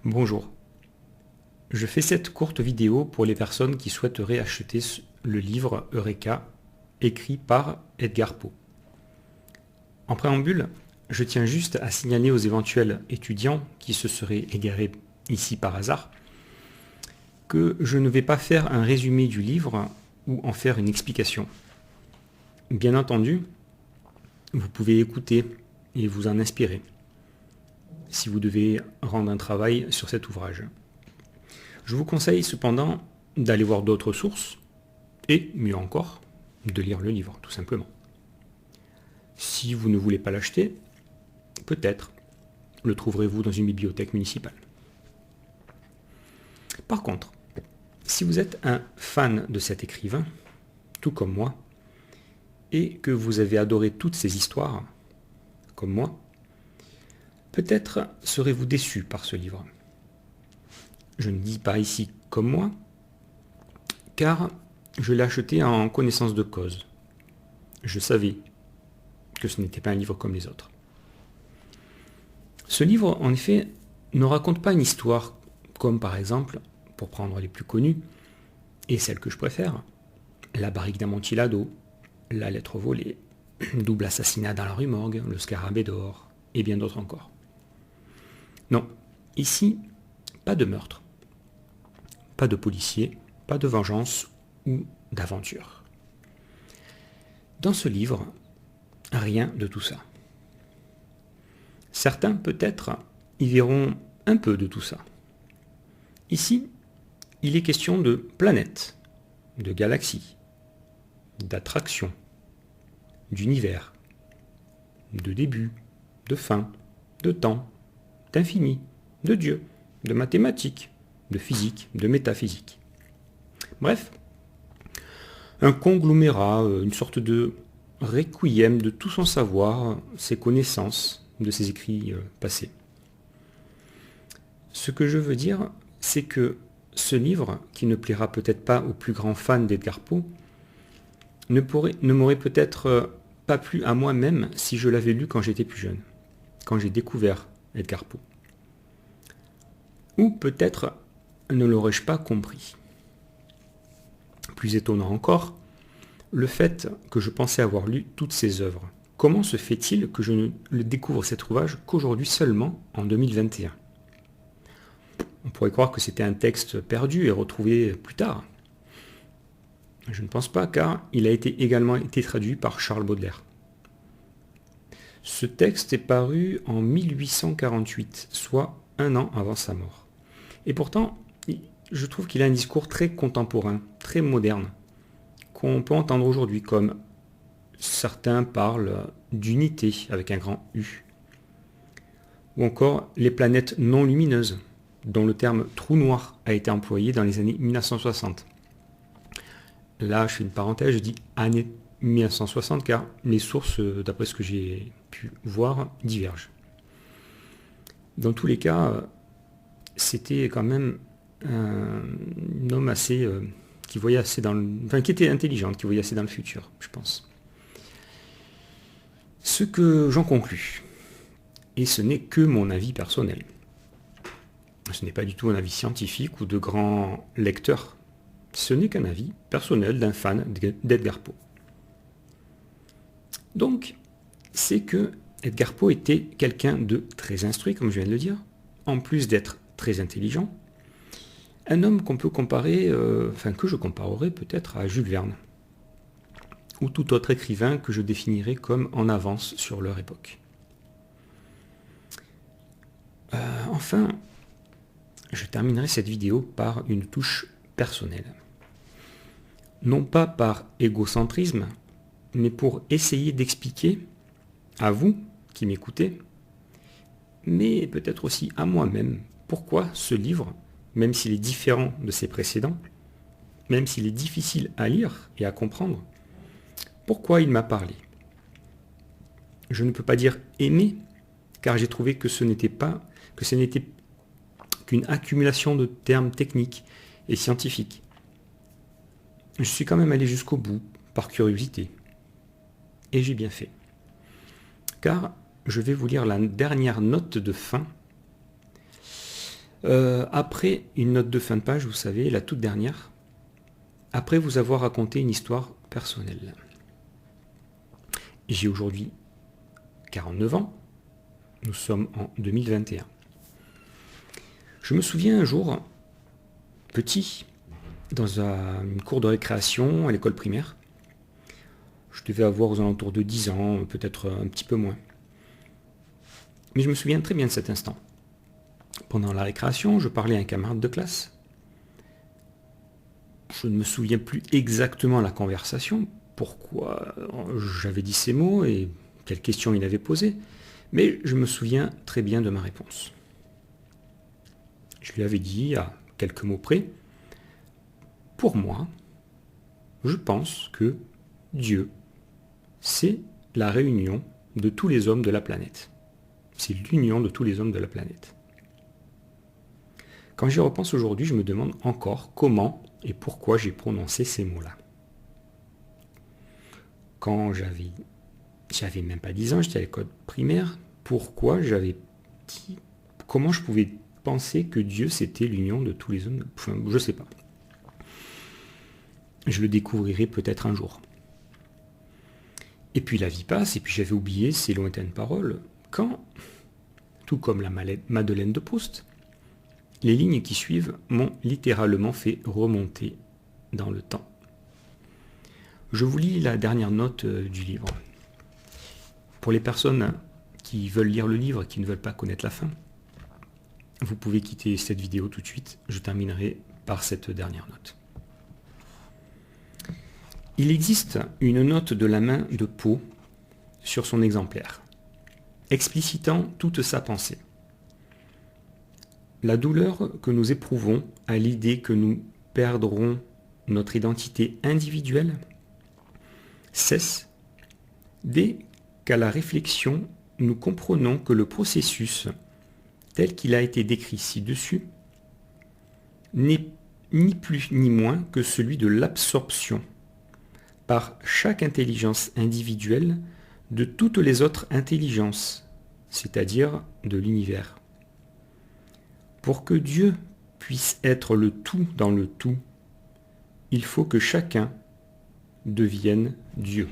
Bonjour. Je fais cette courte vidéo pour les personnes qui souhaiteraient acheter le livre Eureka, écrit par Edgar Poe. En préambule, je tiens juste à signaler aux éventuels étudiants qui se seraient égarés ici par hasard que je ne vais pas faire un résumé du livre ou en faire une explication. Bien entendu, vous pouvez écouter et vous en inspirer si vous devez rendre un travail sur cet ouvrage. Je vous conseille cependant d'aller voir d'autres sources et, mieux encore, de lire le livre, tout simplement. Si vous ne voulez pas l'acheter, peut-être le trouverez-vous dans une bibliothèque municipale. Par contre, si vous êtes un fan de cet écrivain, tout comme moi, et que vous avez adoré toutes ces histoires, comme moi, peut-être serez-vous déçu par ce livre. Je ne dis pas ici comme moi, car je l'ai acheté en connaissance de cause. Je savais que ce n'était pas un livre comme les autres. Ce livre, en effet, ne raconte pas une histoire comme par exemple, pour prendre les plus connus, et celles que je préfère, La barrique d'Amontillado, La lettre volée, Double assassinat dans la rue Morgue, Le scarabée d'or, et bien d'autres encore. Non, ici, pas de meurtre, pas de policier, pas de vengeance ou d'aventure. Dans ce livre, rien de tout ça. Certains, peut-être, y verront un peu de tout ça. Ici, il est question de planètes, de galaxies, d'attractions, d'univers, de début, de fin, de temps, d'infini, de Dieu, de mathématiques, de physique, de métaphysique. Bref, un conglomérat, une sorte de requiem de tout son savoir, ses connaissances, de ses écrits passés. Ce que je veux dire, c'est que ce livre, qui ne plaira peut-être pas aux plus grands fans d'Edgar Poe, ne m'aurait peut-être pas plu à moi-même si je l'avais lu quand j'étais plus jeune, quand j'ai découvert Edgar Poe. Ou peut-être ne l'aurais-je pas compris. Plus étonnant encore, le fait que je pensais avoir lu toutes ses œuvres. Comment se fait-il que je ne découvre cet ouvrage qu'aujourd'hui seulement, en 2021 ? On pourrait croire que c'était un texte perdu et retrouvé plus tard. Je ne pense pas, car il a également été traduit par Charles Baudelaire. Ce texte est paru en 1848, soit un an avant sa mort. Et pourtant, je trouve qu'il a un discours très contemporain, très moderne, qu'on peut entendre aujourd'hui, comme certains parlent d'unité avec un grand U, ou encore les planètes non lumineuses, dont le terme trou noir a été employé dans les années 1960. Là, je fais une parenthèse, je dis années 1960, car les sources, d'après ce que j'ai pu voir, divergent. Dans tous les cas, c'était quand même un homme assez qui voyait assez qui était intelligent, qui voyait assez dans le futur, je pense. Ce que j'en conclus, et ce n'est que mon avis personnel, ce n'est pas du tout un avis scientifique ou de grand lecteur, ce n'est qu'un avis personnel d'un fan d'Edgar Poe. Donc, c'est que Edgar Poe était quelqu'un de très instruit, comme je viens de le dire, en plus d'être très intelligent, un homme qu'on peut comparer, que je comparerais peut-être à Jules Verne, ou tout autre écrivain que je définirais comme en avance sur leur époque. Enfin, je terminerai cette vidéo par une touche personnelle. Non pas par égocentrisme, mais pour essayer d'expliquer à vous qui m'écoutez, mais peut-être aussi à moi-même, pourquoi ce livre, même s'il est différent de ses précédents, même s'il est difficile à lire et à comprendre, pourquoi il m'a parlé. Je ne peux pas dire aimer, car j'ai trouvé que ce n'était qu'une accumulation de termes techniques et scientifiques. Je suis quand même allé jusqu'au bout, par curiosité. Et j'ai bien fait. Car je vais vous lire la dernière note de fin Après une note de fin de page, vous savez, la toute dernière, après vous avoir raconté une histoire personnelle. J'ai aujourd'hui 49 ans, nous sommes en 2021. Je me souviens un jour, petit, dans une cour de récréation à l'école primaire. Je devais avoir aux alentours de 10 ans, peut-être un petit peu moins. Mais je me souviens très bien de cet instant. Pendant la récréation, je parlais à un camarade de classe. Je ne me souviens plus exactement la conversation, pourquoi j'avais dit ces mots et quelles questions il avait posées, mais je me souviens très bien de ma réponse. Je lui avais dit, à quelques mots près, pour moi, je pense que Dieu, c'est la réunion de tous les hommes de la planète. C'est l'union de tous les hommes de la planète. Quand j'y repense aujourd'hui, je me demande encore comment et pourquoi j'ai prononcé ces mots-là. Quand j'avais même pas 10 ans, j'étais à l'école primaire, pourquoi j'avais dit, comment je pouvais penser que Dieu c'était l'union de tous les hommes, enfin, je sais pas. Je le découvrirai peut-être un jour. Et puis la vie passe, et puis j'avais oublié ces lointaines paroles, quand, tout comme la Madeleine de Proust, les lignes qui suivent m'ont littéralement fait remonter dans le temps. Je vous lis la dernière note du livre. Pour les personnes qui veulent lire le livre et qui ne veulent pas connaître la fin, vous pouvez quitter cette vidéo tout de suite. Je terminerai par cette dernière note. Il existe une note de la main de Poe sur son exemplaire, explicitant toute sa pensée. La douleur que nous éprouvons à l'idée que nous perdrons notre identité individuelle cesse dès qu'à la réflexion, nous comprenons que le processus, tel qu'il a été décrit ci-dessus, n'est ni plus ni moins que celui de l'absorption par chaque intelligence individuelle de toutes les autres intelligences, c'est-à-dire de l'univers. Pour que Dieu puisse être le tout dans le tout, il faut que chacun devienne Dieu.